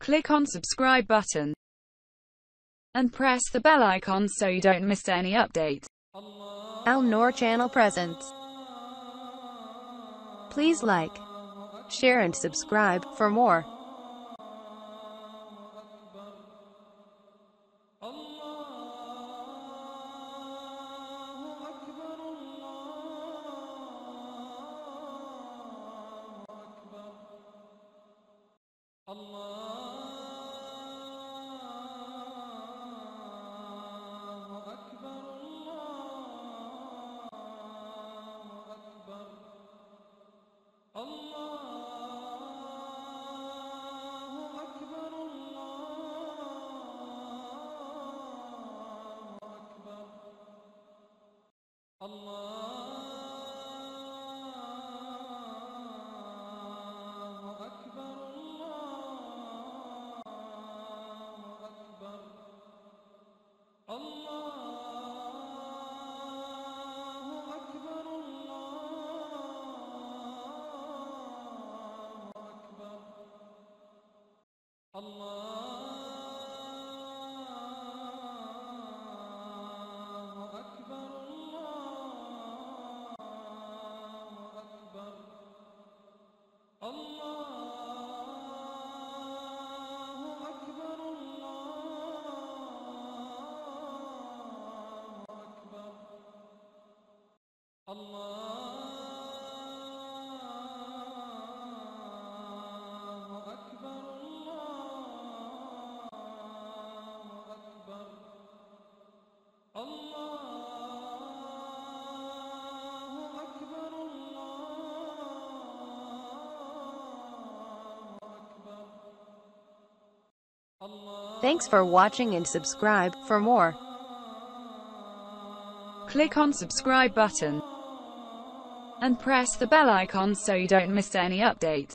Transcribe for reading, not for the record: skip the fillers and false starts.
Click on subscribe button and press the bell icon so you don't miss any update. Al Noor Channel presents. Please like, share and subscribe for more. Thanks for watching and subscribe for more. Click on subscribe button and press the bell icon so you don't miss any update.